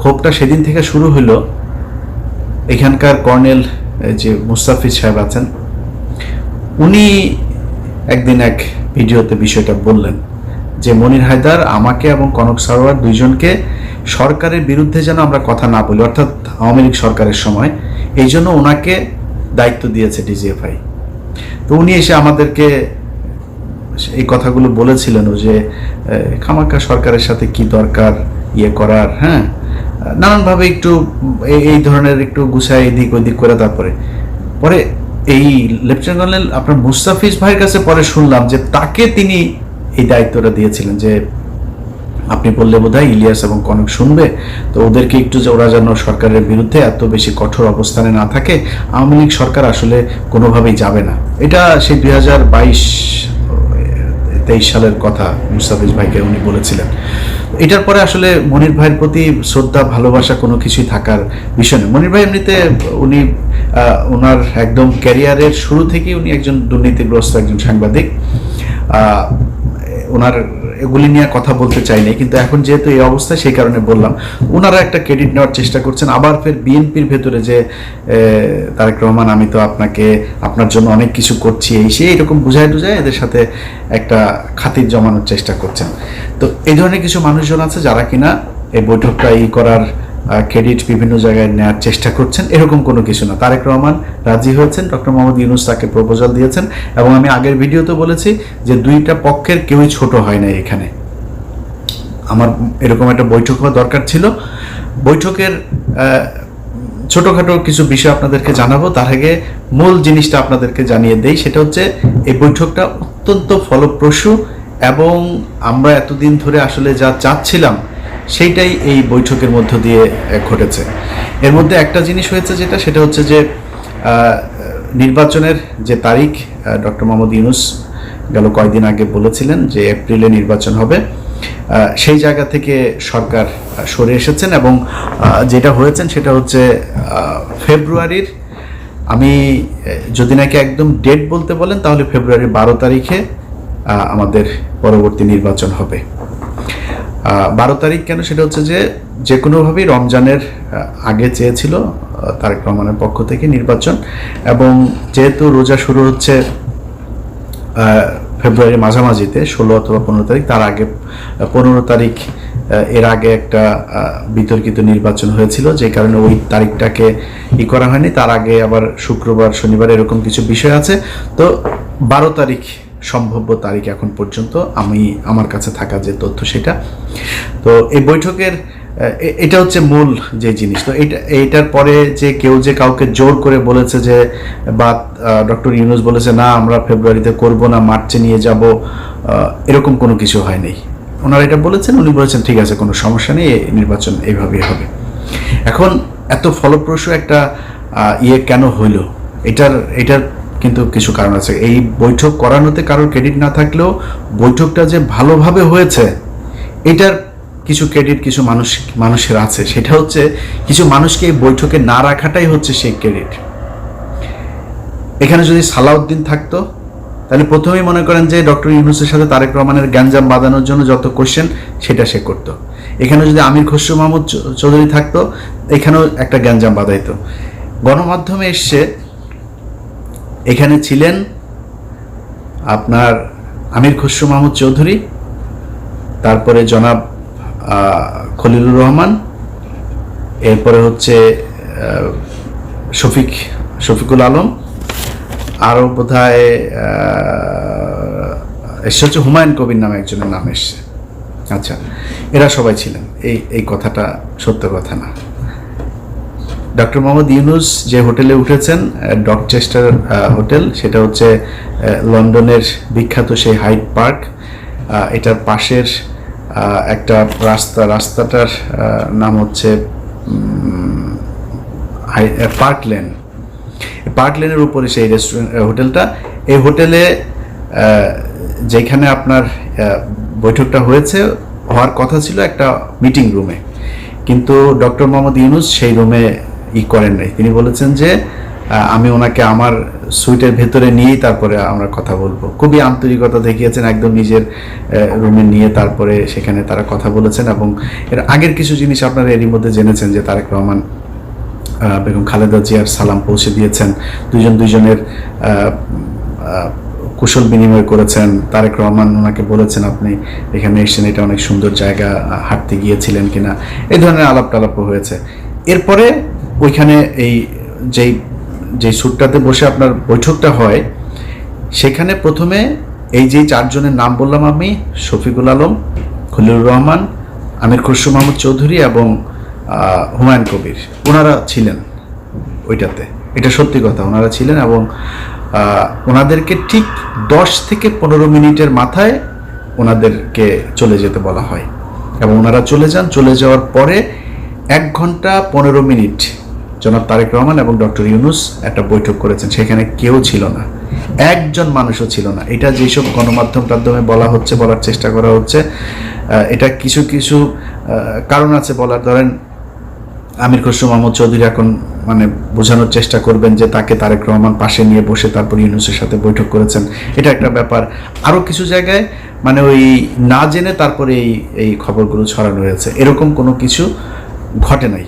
ক্ষোভটা সেদিন থেকে শুরু হলো। এখানকার কর্নেল যে মুস্তাফিজ সাহেব আছেন, উনি একদিন এক ভিডিওতে বিষয়টা বললেন যে মনির হায়দার আমাকে এবং কনক সারোয়ার দুইজনকে সরকারের বিরুদ্ধে যেন আমরা কথা না বলি, অর্থাৎ আওয়ামী লীগ সরকারের সময়, এই জন্য ওনাকে দায়িত্ব দিয়েছে ডিজিএফআই। তো উনি এসে আমাদেরকে এই কথাগুলো বলেছিলেন যে খামাকা সরকারের সাথে কি দরকার ইয়ে করার, হ্যাঁ, নানানভাবে একটু এই ধরনের একটু গুছায় এদিক ওদিক করে তারপরে পরে এই লেফটেন্যান্ট কর্নেল আপনার মুস্তাফিজ ভাইয়ের কাছে পরে শুনলাম যে তাকে তিনি এই দায়িত্বটা দিয়েছিলেন যে আপনি বললে বোধহয় ইলিয়াস এবং কনক শুনবে, তো ওদেরকে একটু যে ওরা যেন সরকারের বিরুদ্ধে এত বেশি কঠোর অবস্থানে না থাকে, আওয়ামী লীগ সরকার আসলে কোনোভাবেই যাবে না। এটা সেই 2022-23 সালের কথা মুস্তাফিজ ভাইকে উনি বলেছিলেন। এটার পরে আসলে মনির ভাইয়ের প্রতি শ্রদ্ধা ভালোবাসা কোনো কিছুই থাকার বিষয় নয়। মনির ভাই এমনিতে উনি ওনার একদম ক্যারিয়ারের শুরু থেকেই উনি একজন দুর্নীতিগ্রস্ত একজন সাংবাদিক। ওনার এগুলি নিয়ে কথা বলতে চাইনি, কিন্তু এখন যেহেতু এই অবস্থা সেই কারণে বললাম। ওনারা একটা ক্রেডিট নেওয়ার চেষ্টা করছেন, আবার ফের বিএনপির ভেতরে যে তারেক রহমান আমি তো আপনার জন্য অনেক কিছু করছি এই সেই এরকম বুঝায় এদের সাথে একটা খাতির জমানোর চেষ্টা করছেন। তো এই ধরনের কিছু মানুষজন আছে যারা কিনা এই বৈঠকটা করার ক্রেডিট বিভিন্ন জায়গায় নেওয়ার চেষ্টা করছেন। এরকম কোনো কিছু না। তারেক রহমান রাজি হয়েছেন, ডক্টর মোহাম্মদ ইউনূস তাকে প্রপোজাল দিয়েছেন, এবং আমি আগের ভিডিওতে বলেছি যে দুইটা পক্ষের কেউই ছোট হয় না। এখানে আমার এরকম একটা বৈঠক হওয়া দরকার ছিল। বৈঠকের ছোটোখাটো কিছু বিষয় আপনাদেরকে জানাবো, তার আগে মূল জিনিসটা আপনাদেরকে জানিয়ে দেই। সেটা হচ্ছে এই বৈঠকটা অত্যন্ত ফলপ্রসূ, এবং আমরা এতদিন ধরে আসলে যা চাচ্ছিলাম সেইটাই এই বৈঠকের মধ্য দিয়ে ঘটেছে। এর মধ্যে একটা জিনিস হয়েছে সেটা হচ্ছে যে নির্বাচনের যে তারিখ ডক্টর মোহাম্মদ ইউনূস গেল কয়েকদিন আগে বলেছিলেন যে এপ্রিলে নির্বাচন হবে, সেই জায়গা থেকে সরকার সরে এসেছেন, এবং যেটা হয়েছেন সেটা হচ্ছে ফেব্রুয়ারির, আমি যদি নাকি একদম ডেট বলতে বলেন তাহলে ফেব্রুয়ারির 12 তারিখে আমাদের পরবর্তী নির্বাচন হবে। 12 তারিখ কেন? সেটা হচ্ছে যে কোনোভাবেই রমজানের আগে চেয়েছিল তারেক রহমানের পক্ষ থেকে নির্বাচন, এবং যেহেতু রোজা শুরু হচ্ছে ফেব্রুয়ারির মাঝামাঝিতে 16 অথবা 15 তারিখ, তার আগে 15 তারিখ এর আগে একটা বিতর্কিত নির্বাচন হয়েছিল, যে কারণে ওই তারিখটাকে করা হয়নি। তার আগে আবার শুক্রবার শনিবার এরকম কিছু বিষয় আছে। তো 12 তারিখ সম্ভাব্য তারিখ এখন পর্যন্ত আমার কাছে থাকা যে তথ্য সেটা। তো এই বৈঠকের এটা হচ্ছে মূল যে জিনিস। তো এইটার পরে যে কেউ যে কাউকে জোর করে বলেছে যে, বা ডক্টর ইউনূস বলেছে না আমরা ফেব্রুয়ারিতে করব না, মার্চে নিয়ে যাব, এরকম কোনো কিছু হয়নি। ওনারা এটা বলেছেন, উনি বলেছেন ঠিক আছে কোনো সমস্যা নেই, নির্বাচন এইভাবেই হবে। এখন এত ফলপ্রসূ একটা কেন হইল, এটার কিন্তু কিছু কারণ আছে। এই বৈঠক করানোতে কারোর ক্রেডিট না থাকলেও বৈঠকটা যে ভালোভাবে হয়েছে এটার কিছু ক্রেডিট কিছু মানুষের আছে। সেটা হচ্ছে কিছু মানুষকে এই বৈঠকে না রাখাটাই হচ্ছে সেই ক্রেডিট। এখানে যদি সালাউদ্দিন থাকতো তাহলে প্রথমেই মনে করেন যে ডক্টর ইউনূসের সাথে তারেক রহমানের গ্যাঞ্জাম বাঁধানোর জন্য যত কোশ্চেন সেটা সে করতো। এখানে যদি আমির খসরু মাহমুদ চৌধুরী থাকতো, এখানেও একটা গ্যাঞ্জাম বাঁধাইতো। গণমাধ্যমে এসছে, এখানে ছিলেন আপনার আমির খসরু মাহমুদ চৌধুরী, তারপরে জনাব খলিলুর রহমান, এরপরে হচ্ছে শফিকুল আলম, আরও বোধহয় এসে হচ্ছে হুমায়ুন কবির নামে একজনের নাম এসছে। আচ্ছা, এরা সবাই ছিলেন। এই কথাটা সত্য কথা না। ডক্টর মোহাম্মদ ইউনূস যে হোটেলে উঠেছেন, ডকচেস্টার হোটেল, সেটা হচ্ছে লন্ডনের বিখ্যাত সেই হাইড পার্ক, এটার পাশের একটা রাস্তাটার নাম হচ্ছে পার্ক লেনের উপরে সেই হোটেলটা। এই হোটেলে যেখানে আপনার বৈঠকটা হওয়ার কথা ছিল একটা মিটিং রুমে, কিন্তু ডক্টর মোহাম্মদ ইউনূস সেই রুমে করেন নাই। তিনি বলেছেন যে আমি ওনাকে আমার সুইটের ভেতরে নিয়েই তারপরে আমরা কথা বলবো। খুবই আন্তরিকতা দেখিয়েছেন, একদম নিজের রুমে নিয়ে তারপরে সেখানে তারা কথা বলেছেন। এবং এর আগের কিছু জিনিস আপনারা এরই মধ্যে জেনেছেন যে তারেক রহমান বেগম খালেদা জিয়ার সালাম পৌঁছে দিয়েছেন, দুজনের কুশল বিনিময় করেছেন। তারেক রহমান ওনাকে বলেছেন আপনি এখানে এসেছেন, এটা অনেক সুন্দর জায়গা, হাঁটতে গিয়েছিলেন কিনা, এই ধরনের আলাপ টালাপও হয়েছে। এরপরে ওইখানে এই যেই সুটটাতে বসে আপনার বৈঠকটা হয়, সেখানে প্রথমে এই যে 4 জনের নাম বললাম আমি, শফিকুল আলম, খলিলুর রহমান, আমির খসরু মাহমুদ চৌধুরী এবং হুমায়ুন কবির, ওনারা ছিলেন ওইটাতে। এটা সত্যি কথা, ওনারা ছিলেন। এবং ওনাদেরকে ঠিক 10 থেকে 15 মিনিটের মাথায় ওনাদেরকে চলে যেতে বলা হয় এবং ওনারা চলে যান। চলে যাওয়ার পরে 1 ঘন্টা 15 মিনিট জনাব তারেক রহমান এবং ডক্টর ইউনূস একটা বৈঠক করেছেন। সেখানে কেউ ছিল না, একজন মানুষও ছিল না। এটা যেসব গণমাধ্যমে বলার চেষ্টা করা হচ্ছে, এটা কিছু কিছু কারণ আছে বলার। ধরেন আমির খসরু মাহমুদ চৌধুরী এখন মানে বোঝানোর চেষ্টা করবেন যে তাকে তারেক রহমান পাশে নিয়ে বসে তারপর ইউনূসের সাথে বৈঠক করেছেন, এটা একটা ব্যাপার। আরও কিছু জায়গায় মানে ওই না জেনে তারপরে এই খবরগুলো ছড়ানো হয়েছে, এরকম কোনো কিছু ঘটে নাই।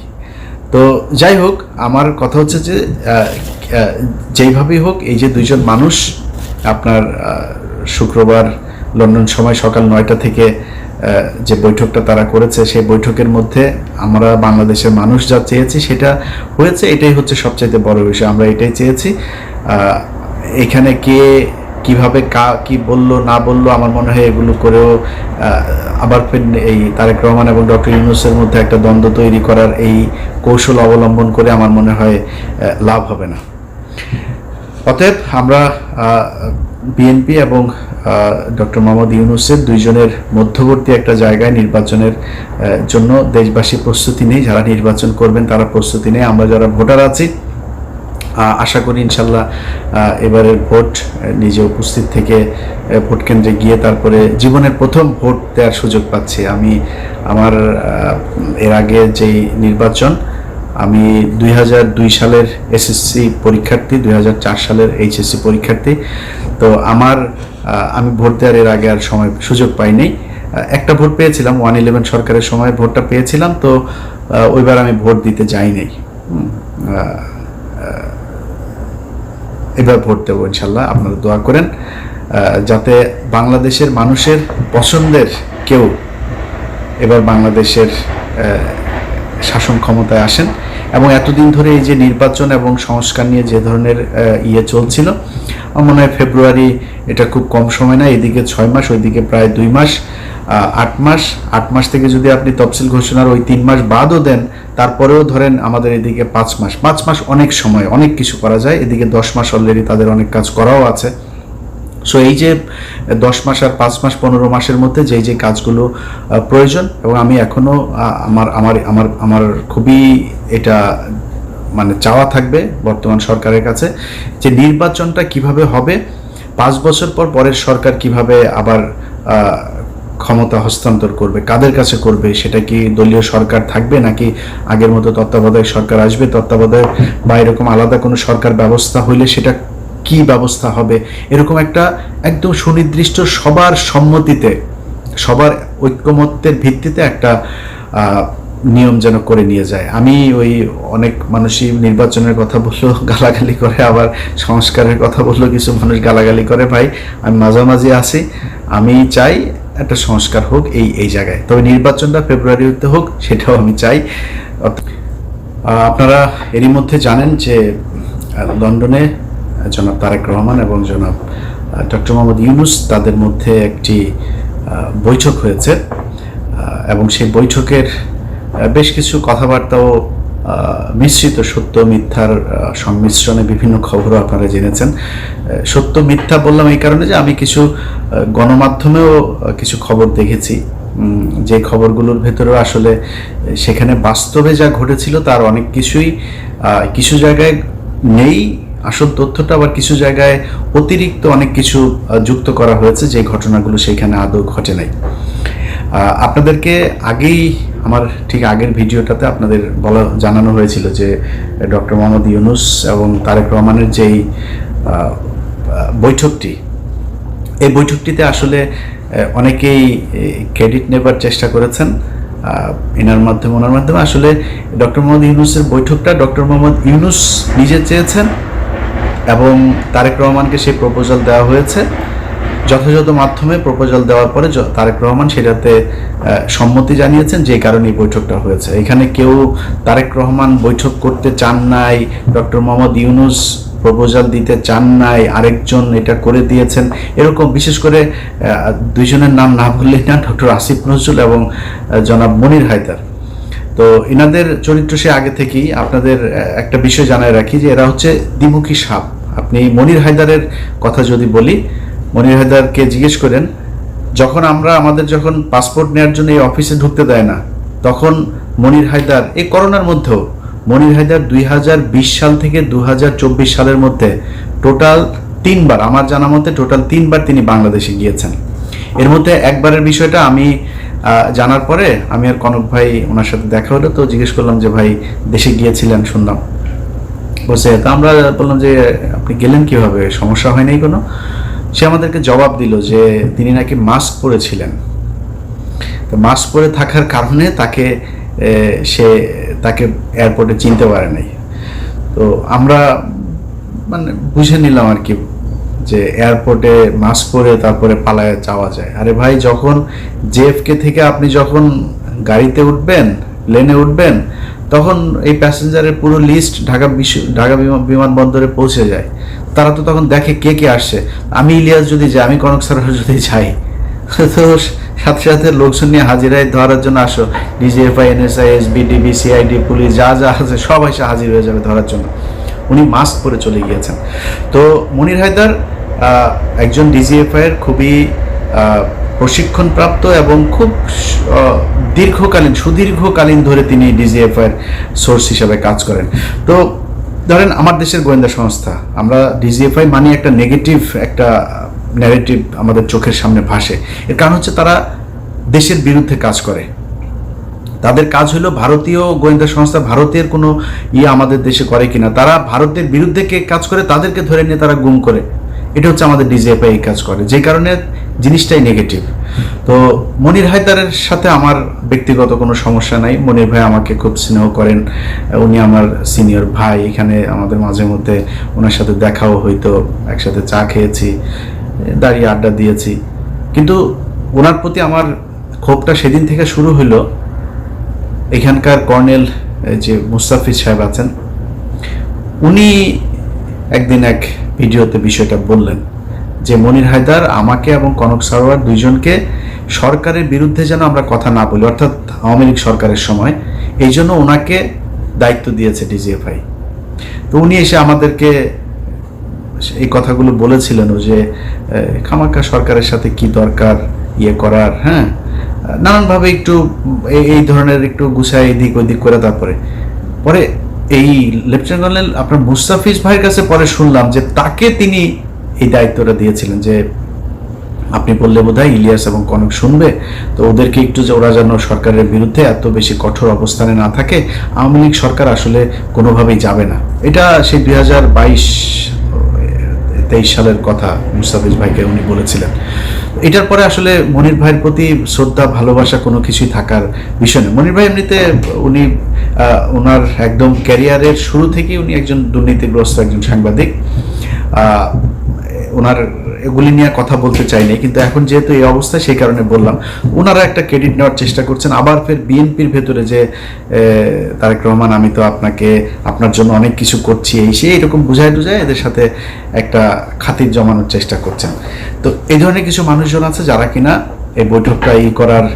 তো যাই হোক, আমার কথা হচ্ছে যে যেইভাবেই হোক, এই যে 2 জন মানুষ আপনার শুক্রবার লন্ডন সময় সকাল 9টা থেকে যে বৈঠকটা তারা করেছে, সেই বৈঠকের মধ্যে আমরা বাংলাদেশের মানুষ যা চেয়েছি সেটা হয়েছে। এটাই হচ্ছে সবচাইতে বড় বিষয়, আমরা এটাই চেয়েছি। এখানে কে কিভাবে কি বললো না বললো, আমার মনে হয় এগুলো করেও আবার ফের এই তারেক রহমান এবং ডক্টর ইউনূসের মধ্যে একটা দ্বন্দ্ব তৈরি করার এই কৌশল অবলম্বন করে আমার মনে হয় লাভ হবে না। অতএব আমরা বিএনপি এবং ডক্টর মোহাম্মদ ইউনূসের 2 জনের মধ্যবর্তী একটা জায়গায় নির্বাচনের জন্য দেশবাসী প্রস্তুতি নেই। যারা নির্বাচন করবেন তারা প্রস্তুতি নেই। আমরা যারা ভোটার আছি আশা করি ইনশাল্লাহ এবারের ভোট নিজে উপস্থিত থেকে ভোট কেন্দ্রে গিয়ে তারপরে জীবনের প্রথম ভোট দেওয়ার সুযোগ পাচ্ছি। আমি আমার এর আগে যেই নির্বাচন, আমি 2002 সালের এসএসসি পরীক্ষার্থী, 2004 সালের এইচএসসি পরীক্ষার্থী। তো আমি ভোট দেওয়ার এর আগে আর সুযোগ পাইনি। একটা ভোট পেয়েছিলাম, 111 সরকারের সময় ভোটটা পেয়েছিলাম। তো ওইবার আমি ভোট দিতে যাইনি। এবার ভোট দেবো ইনশাল্লাহ। আপনারা দোয়া করেন যাতে বাংলাদেশের মানুষের পছন্দের কেউ এবার বাংলাদেশের শাসন ক্ষমতায় আসেন। এবং এতদিন ধরে এই যে নির্বাচন এবং সংস্কার নিয়ে যে ধরনের চলছিল, আমার মনে হয় ফেব্রুয়ারি এটা খুব কম সময় না। এদিকে 6 মাস, ওইদিকে প্রায় 2 মাস, 8 মাস। 8 মাস থেকে যদি আপনি তফসিল ঘোষণার ওই 3 মাস বাদও দেন, তারপরেও ধরেন আমাদের এদিকে 5 মাস। 5 মাস অনেক সময়, অনেক কিছু করা যায়। এদিকে 10 মাস অলরেডি তাদের অনেক কাজ করাও আছে। সো এই যে 10 মাস আর 5 মাস 15 মাসের মধ্যে যে কাজগুলো প্রয়োজন, এবং আমি এখনো আমার খুবই এটা মানে চাওয়া থাকবে বর্তমান সরকারের কাছে যে নির্বাচনটা কিভাবে হবে, 5 বছর পর পরের সরকার কিভাবে আবার ক্ষমতা হস্তান্তর করবে, কাদের কাছে করবে, সেটা কি দলীয় সরকার থাকবে নাকি আগের মতো তত্ত্বাবধায়ক সরকার আসবে, তত্ত্বাবধায়ক বা এরকম আলাদা কোনো সরকার ব্যবস্থা হইলে সেটা কি ব্যবস্থা হবে, এরকম একটা একদম সুনির্দিষ্ট সবার সম্মতিতে, সবার ঐক্যমত্যের ভিত্তিতে একটা নিয়ম যেন করে নিয়ে যায়। আমি ওই অনেক মানুষই নির্বাচনের কথা বললো গালাগালি করে, আবার সংস্কারের কথা বললো কিছু মানুষ গালাগালি করে। ভাই, আমি মাঝামাঝি আছি। আমি চাই একটা সংস্কার হোক এই জায়গায়, তবে নির্বাচনটা ফেব্রুয়ারিতে হোক, সেটাও আমি চাই। আপনারা এরই মধ্যে জানেন যে লন্ডনে জনাব তারেক রহমান এবং জনাব ডক্টর মোহাম্মদ ইউনূস তাদের মধ্যে একটি বৈঠক হয়েছে এবং সেই বৈঠকের বেশ কিছু কথাবার্তাও মিশ্রিত, সত্য মিথ্যার সংমিশ্রণে বিভিন্ন খবরও আপনারা জেনেছেন। সত্য মিথ্যা বললাম এই কারণে যে আমি কিছু গণমাধ্যমেও কিছু খবর দেখেছি, যে খবরগুলোর ভেতরেও আসলে সেখানে বাস্তবে যা ঘটেছিল তার অনেক কিছুই কিছু জায়গায় নেই আসল তথ্যটা, আবার কিছু জায়গায় অতিরিক্ত অনেক কিছু যুক্ত করা হয়েছে যে ঘটনাগুলো সেখানে আদৌ ঘটে নাই। আপনাদেরকে আগেই আমার ঠিক আগের ভিডিওটাতে আপনাদের জানানো হয়েছিল যে ডক্টর মোহাম্মদ ইউনূস এবং তারেক রহমানের যেই বৈঠকটি, এই বৈঠকটিতে আসলে অনেকেই ক্রেডিট নেবার চেষ্টা করেছেন ওনার মাধ্যমে। আসলে ডক্টর মোহাম্মদ ইউনূসের বৈঠকটা ডক্টর মোহাম্মদ ইউনূস নিজে চেয়েছেন এবং তারেক রহমানকে সেই প্রপোজাল দেওয়া হয়েছে। যথাযথ মাধ্যমে প্রপোজাল দেওয়ার পরে তারেক রহমান সেটাতে সম্মতি জানিয়েছেন, যে কারণে এই বৈঠকটা হয়েছে। এখানে কেউ তারেক রহমান বৈঠক করতে চান নাই, ডক্টর মোহাম্মদ ইউনূস প্রপোজাল দিতে চান নাই, আরেকজন এটা করে দিয়েছেন, এরকম বিশেষ করে দুইজনের নাম না বললেই না, ডক্টর আসিফ নজরুল এবং জনাব মনির হায়দার। তো এনাদের চরিত্র সে আগে থেকেই, আপনাদের একটা বিষয় জানায় রাখি যে এরা হচ্ছে দ্বিমুখী সাপ। আপনি মনির হায়দারের কথা যদি বলি, মনির হায়দারকে জিজ্ঞেস করেন, আমাদের যখন পাসপোর্ট নেওয়ার জন্য এই অফিসে ঢুকতে দেয় না, তখন মনির হায়দার, এই করোনার মধ্যেও মনির হায়দার 2020 সাল থেকে 2024 সালের মধ্যে টোটাল 3 বার, আমার জানা মতে টোটাল 3 বার তিনি বাংলাদেশে গিয়েছেন। এর মধ্যে একবারের বিষয়টা আমি জানার পরে আমি আর কনক ভাই ওনার সাথে দেখা হলো, তো জিজ্ঞেস করলাম যে ভাই দেশে গিয়েছিলেন শুনলাম, বসে তো আমরা বললাম যে আপনি গেলেন কিভাবে, সমস্যা হয় নাই কোনো? সে আমাদেরকে জবাব দিল যে তিনি নাকি মাস্ক পরেছিলেন, তো মাস্ক পরে থাকার কারণে তাকে এয়ারপোর্টে চিনতে পারে নাই। তো আমরা মানে বুঝে নিলাম আর কি যে এয়ারপোর্টে মাস্ক পরে তারপরে পালায় যাওয়া যায়। আরে ভাই, যখন জেএফকে থেকে আপনি যখন গাড়িতে উঠবেন, প্লেনে উঠবেন, তখন এই প্যাসেঞ্জারের পুরো লিস্ট ঢাকা বিমানবন্দরে পৌঁছে যায়। তারা তো তখন দেখে কে কে আসছে। আমি ইলিয়াস যদি যাই, আমি কনক স্যার যদি যাই, তো সাথে সাথে লোকজন নিয়ে হাজিরায় ধরার জন্য আসো, ডিজিএফআই, এনএসআই, এসবিডিবি, সিআইডি, পুলিশ যা আছে সব এসে হাজির হয়ে যাবে ধরার জন্য। উনি মাস্ক পরে চলে গিয়েছেন। তো মনির হায়দার একজন ডিজিএফআই এর খুবই প্রশিক্ষণপ্রাপ্ত এবং খুব সুদীর্ঘকালীন ধরে তিনি ডিজিএফআই এর সোর্স হিসাবে কাজ করেন। তো ধরেন আমার দেশের গোয়েন্দা সংস্থা, আমরা ডিজিএফআই মানে একটা নেগেটিভ একটা ন্যারেটিভ আমাদের চোখের সামনে ভাসে। এর কারণ হচ্ছে তারা দেশের বিরুদ্ধে কাজ করে। তাদের কাজ হলো ভারতীয় গোয়েন্দা সংস্থা ভারতের কোনো আমাদের দেশে করে কিনা, তারা ভারতের বিরুদ্ধে কে কাজ করে তাদেরকে ধরে নিয়ে তারা গুম করে। এটা হচ্ছে আমাদের ডিজিএফআই কাজ করে, যে কারণে জিনিসটাই নেগেটিভ। তো মনির হায়দারের সাথে আমার ব্যক্তিগত কোনো সমস্যা নাই। মনির ভাই আমাকে খুব স্নেহ করেন, উনি আমার সিনিয়র ভাই। এখানে আমাদের মাঝে মধ্যে ওনার সাথে দেখাও হইতো, একসাথে চা খেয়েছি, দাঁড়িয়ে আড্ডা দিয়েছি। কিন্তু ওনার প্রতি আমার ক্ষোভটা সেদিন থেকে শুরু হলো, এখানকার কর্নেল যে মুস্তাফিজ সাহেব আছেন, উনি একদিন এক ভিডিওতে বিষয়টা বললেন যে মনির হায়দার আমাকে এবং কনক সারোয়ার দুইজনকে সরকারের বিরুদ্ধে যেন আমরা কথা না বলি, অর্থাৎ আওয়ামী লীগ সরকারের সময়, এই জন্য ওনাকে দায়িত্ব দিয়েছে ডিজিএফআই। তো উনি এসে আমাদেরকে এই কথাগুলো বলেছিলেন যে খামাকা সরকারের সাথে কি দরকার করার, হ্যাঁ, নানানভাবে একটু এই ধরনের একটু গুছায় এদিক ওদিক করে। তারপরে এই লেফটেন্যান্ট কর্নেল আপনার মুস্তাফিজ ভাইয়ের কাছে পরে শুনলাম যে তাকে তিনি এই দায়িত্বটা দিয়েছিলেন যে আপনি বললে বোধহয় ইলিয়াস এবং কনক শুনবে, তো ওদেরকে একটু যে ওরা যেন সরকারের বিরুদ্ধে এত বেশি কঠোর অবস্থানে না থাকে, আওয়ামী লীগ সরকার আসলে কোনোভাবেই যাবে না। এটা সেই 2022-23 সালের কথা মুস্তাফিজ ভাইকে উনি বলেছিলেন। এটার পরে আসলে মনির ভাইয়ের প্রতি শ্রদ্ধা ভালোবাসা কোনো কিছুই থাকার বিষয় নেই। মনির ভাই এমনিতে উনি ওনার একদম ক্যারিয়ারের শুরু থেকেই উনি একজন দুর্নীতিগ্রস্ত একজন সাংবাদিক। ওনার এগুলি নিয়ে কথা বলতে চাইনি, কিন্তু এখন যেহেতু এই অবস্থা সেই কারণে বললাম। ওনারা একটা ক্রেডিট নেওয়ার চেষ্টা করছেন, আবার ফের বিএনপির ভেতরে যে তারেক রহমান আমি তো আপনার জন্য অনেক কিছু করছি, এরকম বুঝায় এদের সাথে একটা খাতির জমানোর চেষ্টা করছেন। তো এই ধরনের কিছু মানুষজন আছে যারা কিনা এই বৈঠকটা করার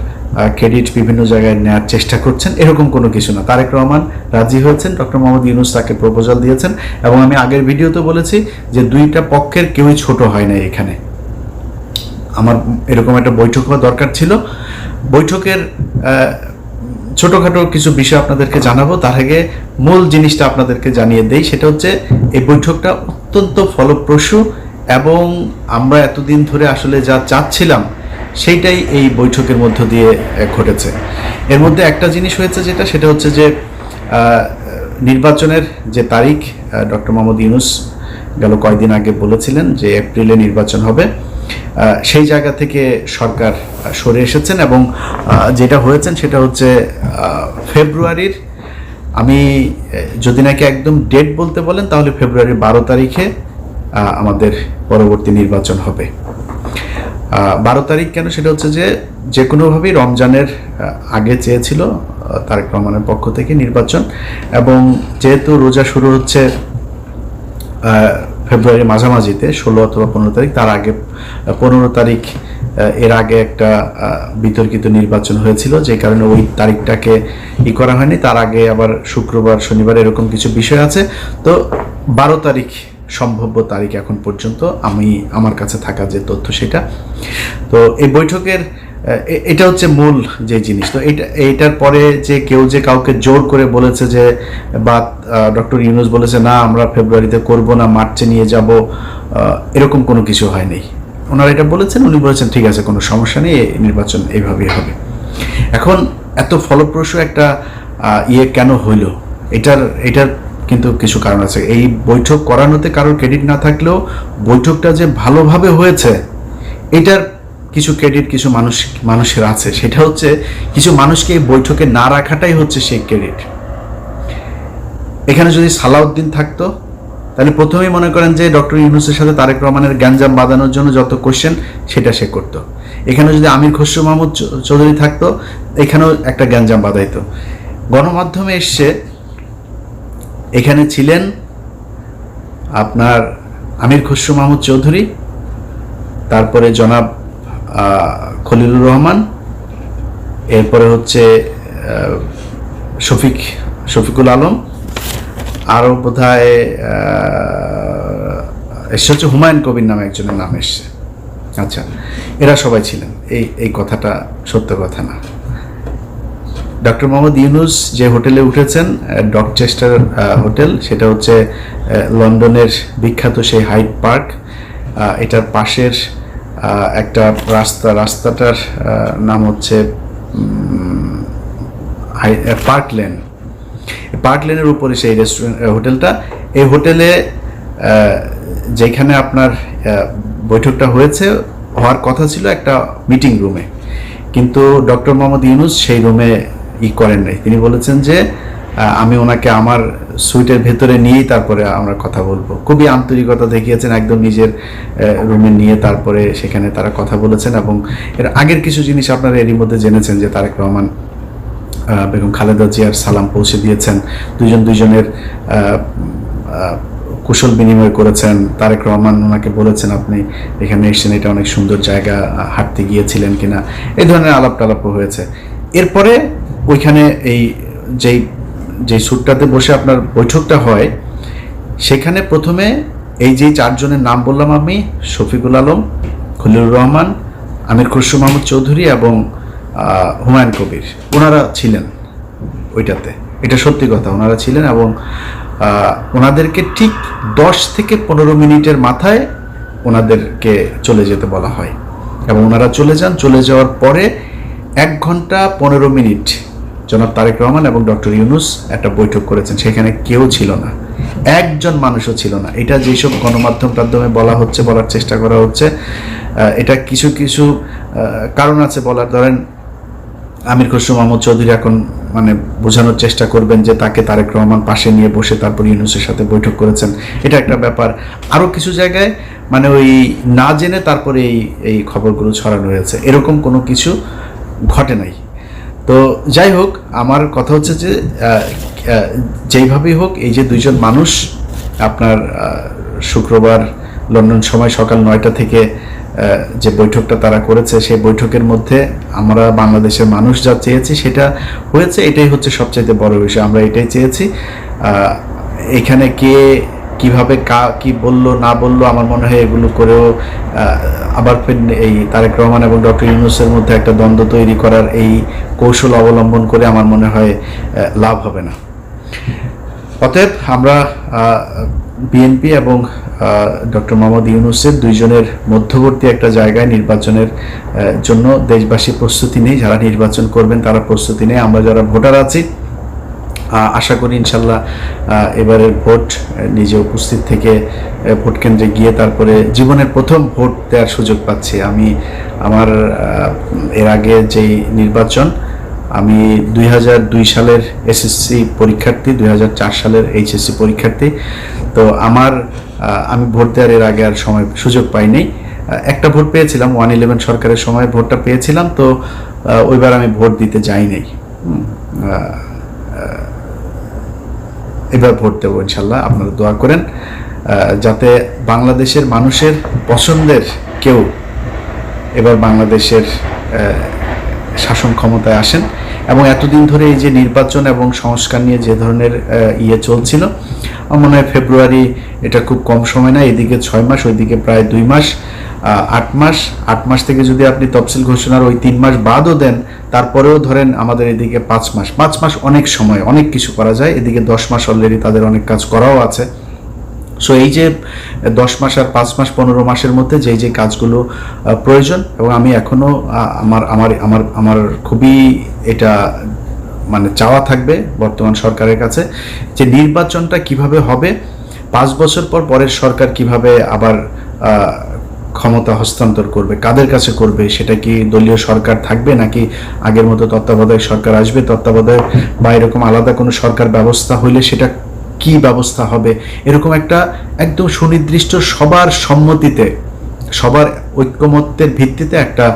ক্রেডিট বিভিন্ন জায়গায় নেওয়ার চেষ্টা করছেন। এরকম কোনো কিছু না। তারেক রহমান রাজি হয়েছেন, ডক্টর মোহাম্মদ ইউনূস তাকে প্রপোজাল দিয়েছেন, এবং আমি আগের ভিডিওতে বলেছি যে দুইটা পক্ষের কেউই ছোট হয় না। এখানে আমার এরকম একটা বৈঠক হওয়া দরকার ছিল। বৈঠকের ছোটোখাটো কিছু বিষয় আপনাদেরকে জানাবো, তার আগে মূল জিনিসটা আপনাদেরকে জানিয়ে দেই। সেটা হচ্ছে এই বৈঠকটা অত্যন্ত ফলপ্রসূ, এবং আমরা এতদিন ধরে আসলে যা চাচ্ছিলাম সেইটাই এই বৈঠকের মধ্য দিয়ে ঘটেছে। এর মধ্যে একটা জিনিস হয়েছে সেটা হচ্ছে যে নির্বাচনের যে তারিখ ডক্টর মোহাম্মদ ইউনূস গেল কয়েকদিন আগে বলেছিলেন যে এপ্রিলে নির্বাচন হবে, সেই জায়গা থেকে সরকার সরে এসেছেন এবং যেটা হয়েছেন সেটা হচ্ছে ফেব্রুয়ারির, আমি যদি নাকি একদম ডেট বলতে বলেন তাহলে ফেব্রুয়ারির 12 তারিখে আমাদের পরবর্তী নির্বাচন হবে। 12 তারিখ কেন? সেটা হচ্ছে যে কোনোভাবেই রমজানের আগে চেয়েছিল তারেক রহমানের পক্ষ থেকে নির্বাচন, এবং যেহেতু রোজা শুরু হচ্ছে ফেব্রুয়ারির মাঝামাঝিতে 16 অথবা 15 তারিখ, তার আগে 15 তারিখ এর আগে একটা বিতর্কিত নির্বাচন হয়েছিল, যে কারণে ওই তারিখটাকে করা হয়নি। তার আগে আবার শুক্রবার শনিবার এরকম কিছু বিষয় আছে। তো 12 তারিখ সম্ভাব্য তারিখ এখন পর্যন্ত আমার কাছে থাকা যে তথ্য সেটা। তো এই বৈঠকের এটা হচ্ছে মূল যে জিনিস। তো এইটার পরে যে কেউ যে কাউকে জোর করে বলেছে যে, বা ডক্টর ইউনূস বলেছে না আমরা ফেব্রুয়ারিতে করব না, মার্চে নিয়ে যাব, এরকম কোনো কিছু হয়নি। ওনারা এটা বলেছেন, উনি বলেছেন ঠিক আছে কোনো সমস্যা নেই, নির্বাচন এইভাবেই হবে। এখন এত ফলপ্রসূ একটা কেন হইল, এটার কিন্তু কিছু কারণ আছে। এই বৈঠক করানোতে কারোর ক্রেডিট না থাকলেও বৈঠকটা যে ভালোভাবে হয়েছে এটার কিছু ক্রেডিট কিছু মানুষের আছে। সেটা হচ্ছে কিছু মানুষকে এই বৈঠকে না রাখাটাই হচ্ছে সেই ক্রেডিট। এখানে যদি সালাউদ্দিন থাকতো তাহলে প্রথমেই মনে করেন যে ডক্টর ইউনূসের সাথে তারেক রহমানের গ্যাঞ্জাম বাঁধানোর জন্য যত কোশ্চেন সেটা সে করতো। এখানে যদি আমির খসরু মাহমুদ চৌধুরী থাকতো, এখানেও একটা গ্যাঞ্জাম বাঁধাইতো। গণমাধ্যমে এসছে, এখানে ছিলেন আপনার আমির খসরু মাহমুদ চৌধুরী, তারপরে জনাব খলিলুর রহমান, এরপরে হচ্ছে শফিকুল আলম, আরও বোধহয় এসে হচ্ছে হুমায়ুন কবির নামে একজনের নাম এসছে। আচ্ছা, এরা সবাই ছিলেন। এই কথাটা সত্য কথা না। ডক্টর মোহাম্মদ ইউনূস যে হোটেলে উঠেছেন, ডকচেস্টার হোটেল, সেটা হচ্ছে লন্ডনের বিখ্যাত সেই হাইড পার্ক, এটার পাশের একটা রাস্তাটার নাম হচ্ছে পার্ক লেন। পার্ক লেনের উপরে সেই হোটেলটা। এই হোটেলে যেখানে আপনার বৈঠকটা হওয়ার কথা ছিল একটা মিটিং রুমে, কিন্তু ডক্টর মোহাম্মদ ইউনূস সেই রুমে করেন নাই। তিনি বলেছেন যে আমি ওনাকে আমার সুইটের ভেতরে নিয়েই তারপরে আমরা কথা বলবো। খুবই আন্তরিকতা দেখিয়েছেন, একদম নিজের রুমে নিয়ে তারপরে সেখানে তারা কথা বলেছেন। এবং এর আগের কিছু জিনিস আপনারা এরই মধ্যে জেনেছেন যে তারেক রহমান বেগম খালেদা জিয়ার সালাম পৌঁছে দিয়েছেন, দুজনের কুশল বিনিময় করেছেন। তারেক রহমান ওনাকে বলেছেন আপনি এখানে এসেছেন, এটা অনেক সুন্দর জায়গা, হাঁটতে গিয়েছিলেন কিনা, এই ধরনের আলাপ টালাপও হয়েছে। এরপরে ওইখানে যেই সুটটাতে বসে আপনার বৈঠকটা হয়, সেখানে প্রথমে এই যে 4 জনের নাম বললাম আমি, শফিকুল আলম, খলিলুর রহমান, আমির খসরু মাহমুদ চৌধুরী এবং হুমায়ুন কবির, ওনারা ছিলেন ওইটাতে। এটা সত্যি কথা, ওনারা ছিলেন। এবং ওনাদেরকে ঠিক 10 থেকে 15 মিনিটের মাথায় ওনাদেরকে চলে যেতে বলা হয়, এবং ওনারা চলে যান। চলে যাওয়ার পরে 1 ঘন্টা 15 মিনিট জনাব তারেক রহমান এবং ডক্টর ইউনূস একটা বৈঠক করেছেন। সেখানে কেউ ছিল না, একজন মানুষও ছিল না। এটা যেসব গণমাধ্যমে বলার চেষ্টা করা হচ্ছে, এটা কিছু কারণ আছে বলার। ধরেন আমির খসরু মাহমুদ চৌধুরী এখন মানে বোঝানোর চেষ্টা করবেন যে তাকে তারেক রহমান পাশে নিয়ে বসে তারপর ইউনূসের সাথে বৈঠক করেছেন, এটা একটা ব্যাপার। আরও কিছু জায়গায় মানে ওই না জেনে তারপরে এই খবরগুলো ছড়ানো হয়েছে, এরকম কোনো কিছু ঘটে নাই। তো যাই হোক, আমার কথা হচ্ছে যে যেইভাবেই হোক, এই যে 2 জন মানুষ আপনার শুক্রবার লন্ডন সময় সকাল 9টা থেকে যে বৈঠকটা তারা করেছে, সেই বৈঠকের মধ্যে আমরা বাংলাদেশের মানুষ যা চেয়েছি সেটা হয়েছে। এটাই হচ্ছে সবচাইতে বড় বিষয়, আমরা এটাই চেয়েছি। এখানে কে কিভাবে কি বললো না বললো, আমার মনে হয় এগুলো করেও আবার এই তারেক রহমান এবং ডক্টর ইউনূসের মধ্যে একটা দ্বন্দ্ব তৈরি করার এই কৌশল অবলম্বন করে আমার মনে হয় লাভ হবে না। অতএব আমরা বিএনপি এবং ডক্টর মোহাম্মদ ইউনূসের দুইজনের মধ্যবর্তী একটা জায়গায় নির্বাচনের জন্য দেশবাসী প্রস্তুতি নেই। যারা নির্বাচন করবেন তারা প্রস্তুতি নেই। আমরা যারা ভোটার আছি আশা করি ইনশাল্লাহ এবারের ভোট নিজে উপস্থিত থেকে ভোট কেন্দ্রে গিয়ে তারপরে জীবনের প্রথম ভোট দেওয়ার সুযোগ পাচ্ছি। আমি আমার এর আগে যেই নির্বাচন, আমি 2002 সালের এসএসসি পরীক্ষার্থী, 2004 সালের এইচএসসি পরীক্ষার্থী। তো আমি ভোট দেওয়ার এর আগে আর সুযোগ পাইনি। একটা ভোট পেয়েছিলাম, 111 সরকারের সময় ভোটটা পেয়েছিলাম। তো ওইবার আমি ভোট দিতে যাইনি। এবার ভোট দেবো ইনশাল্লাহ। আপনারা দোয়া করেন যাতে বাংলাদেশের মানুষের পছন্দের কেউ এবার বাংলাদেশের শাসন ক্ষমতায় আসেন। এবং এতদিন ধরে এই যে নির্বাচন এবং সংস্কার নিয়ে যে ধরনের চলছিল, আমার মনে হয় ফেব্রুয়ারি এটা খুব কম সময় না। এদিকে 6 মাস, ওইদিকে প্রায় 2 মাস, 8 মাস। 8 মাস থেকে যদি আপনি তফসিল ঘোষণার ওই 3 মাস বাদও দেন, তারপরেও ধরেন আমাদের এদিকে 5 মাস। 5 মাস অনেক সময়, অনেক কিছু করা যায়। এদিকে 10 মাস অলরেডি তাদের অনেক কাজ করাও আছে। সো এই যে 10 মাস আর 5 মাস 15 মাসের মধ্যে যে কাজগুলো প্রয়োজন, এবং আমি এখনো আমার খুবই এটা মানে চাওয়া থাকবে বর্তমান সরকারের কাছে যে নির্বাচনটা কিভাবে হবে, 5 বছর পর পরের সরকার কিভাবে আবার ক্ষমতা হস্তান্তর করবে, কাদের কাছে করবে, সেটা কি দলীয় সরকার থাকবে নাকি আগের মতো তত্ত্বাবধায়ক সরকার আসবে, তত্ত্বাবধায়ক বা এরকম আলাদা কোনো সরকার ব্যবস্থা হইলে সেটা কি ব্যবস্থা হবে, এরকম একটা একদম সুনির্দিষ্ট সবার সম্মতিতে, সবার ঐক্যমত্যের ভিত্তিতে একটা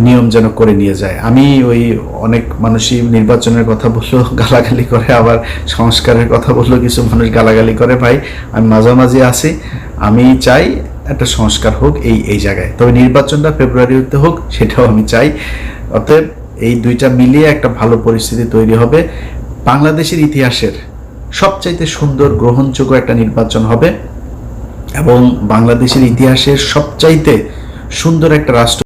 নিয়ম যেন করে নিয়ে যায়। আমি ওই অনেক মানুষই নির্বাচনের কথা বললো গালাগালি করে, আবার সংস্কারের কথা বললো কিছু মানুষ গালাগালি করে। ভাই, আমি মাঝামাঝি আছি। আমি চাই একটা সংস্কার হোক এই জায়গায়, তবে নির্বাচনটা ফেব্রুয়ারিতে হোক, সেটাও আমি চাই। অতএব এই দুইটা মিলিয়ে একটা ভালো পরিস্থিতি তৈরি হবে। বাংলাদেশের ইতিহাসের সবচাইতে সুন্দর গ্রহণযোগ্য একটা নির্বাচন হবে এবং বাংলাদেশের ইতিহাসের সবচাইতে সুন্দর একটা রাষ্ট্র